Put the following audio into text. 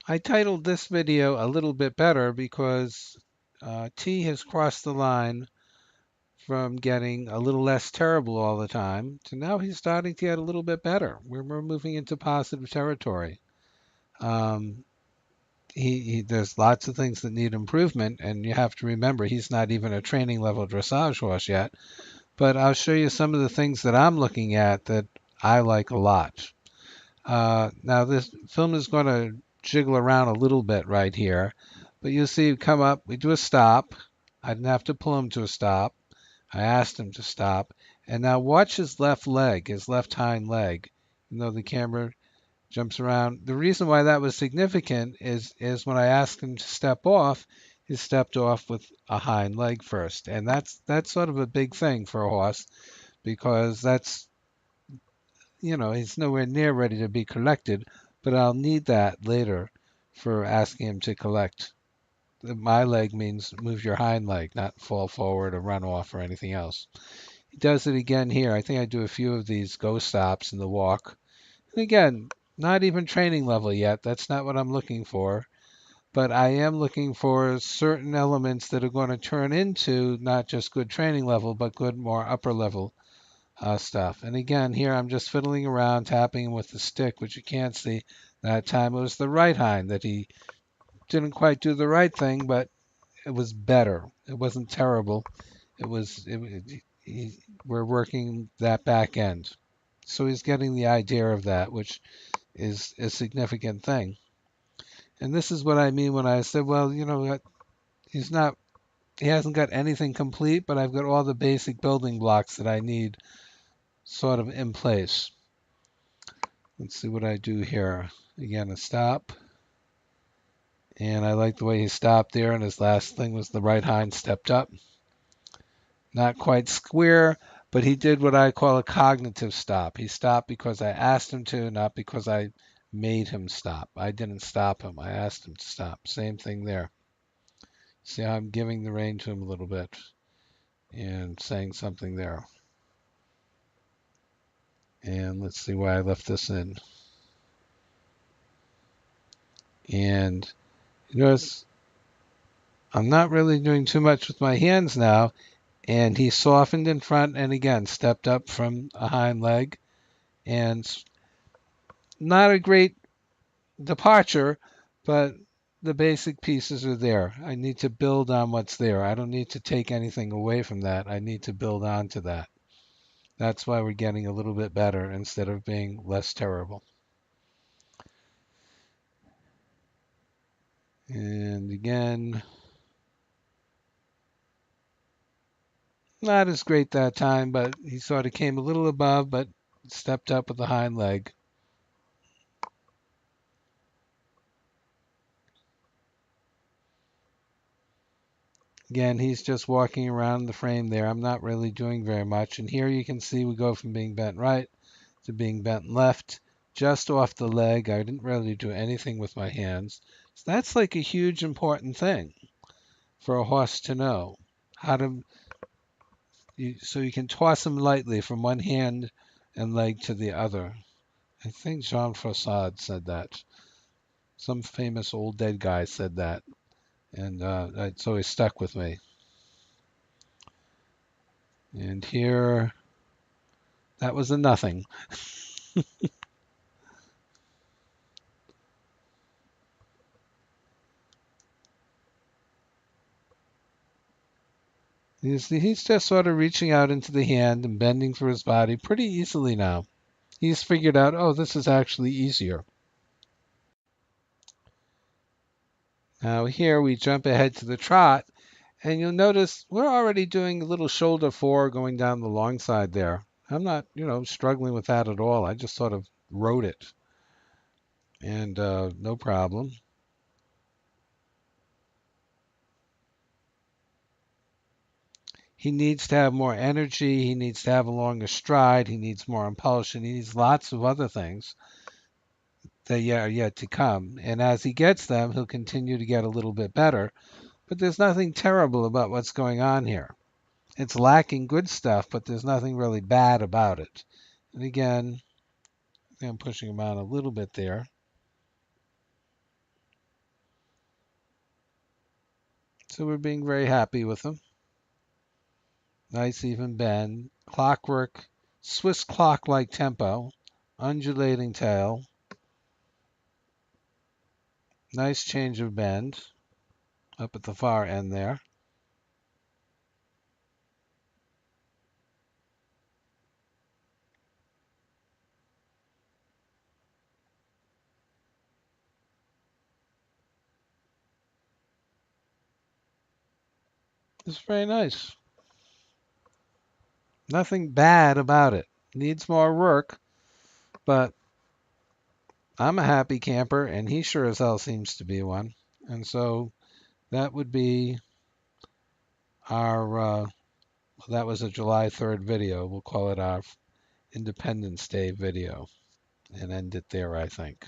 I titled this video a little bit better because T has crossed the line from getting a little less terrible all the time to now he's starting to get a little bit better. We're moving into positive territory. Um, there's lots of things that need improvement, and you have to remember he's not even a training level dressage horse yet. But I'll show you some of the things that I'm looking at that I like a lot. Now this film is going to jiggle around a little bit right here, but you'll see it come up, we do a stop. I didn't have to pull him to a stop. I asked him to stop. And now watch his left leg, his left hind leg. You know, the camera jumps around. The reason why that was significant is when I asked him to step off, he stepped off with a hind leg first. And that's sort of a big thing for a horse because that's, he's nowhere near ready to be collected, but I'll need that later for asking him to collect. My leg means move your hind leg, not fall forward or run off or anything else. He does it again here. I think I do a few of these go stops in the walk. And again, not even training level yet. That's not what I'm looking for. But I am looking for certain elements that are going to turn into not just good training level, but good, more upper level stuff. And again, here I'm just fiddling around, tapping him with the stick, which you can't see. That time it was the right hind that he didn't quite do the right thing, but it was better. It wasn't terrible. We're working that back end. So he's getting the idea of that, which is a significant thing. And this is what I mean when I said, well, he's not, he hasn't got anything complete, but I've got all the basic building blocks that I need sort of in place. Let's see what I do here. Again, a stop. And I like the way he stopped there, and his last thing was the right hind stepped up. Not quite square, but he did what I call a cognitive stop. He stopped because I asked him to, not because I made him stop. I didn't stop him. I asked him to stop. Same thing there. See how I'm giving the rein to him a little bit and saying something there. And let's see why I left this in. And you notice I'm not really doing too much with my hands now. And he softened in front and again stepped up from a hind leg. And not a great departure, but the basic pieces are there. I need to build on what's there. I don't need to take anything away from that. I need to build on to that. That's why we're getting a little bit better instead of being less terrible. And again, not as great that time, but he sort of came a little above, but stepped up with the hind leg. Again, he's just walking around the frame there. I'm not really doing very much. And here you can see we go from being bent right to being bent left, just off the leg. I didn't really do anything with my hands. So that's like a huge important thing for a horse to know. So you can toss him lightly from one hand and leg to the other. I think Jean Froissart said that. Some famous old dead guy said that. And it's always stuck with me. And here, that was a nothing. He's just sort of reaching out into the hand and bending through his body pretty easily now. He's figured out, oh, this is actually easier. Now here we jump ahead to the trot, and you'll notice we're already doing a little shoulder four going down the long side there. I'm not, struggling with that at all. I just sort of wrote it, and no problem. He needs to have more energy. He needs to have a longer stride. He needs more impulsion. He needs lots of other things that are yet to come. And as he gets them, he'll continue to get a little bit better. But there's nothing terrible about what's going on here. It's lacking good stuff, but there's nothing really bad about it. And again, I think I'm pushing him out a little bit there. So we're being very happy with them. Nice even bend. Clockwork, Swiss clock-like tempo. Undulating tail. Nice change of bend up at the far end there. It's very nice. Nothing bad about it. Needs more work, but I'm a happy camper, and he sure as hell seems to be one. And so that would be our, that was a July 3rd video. We'll call it our Independence Day video and end it there, I think.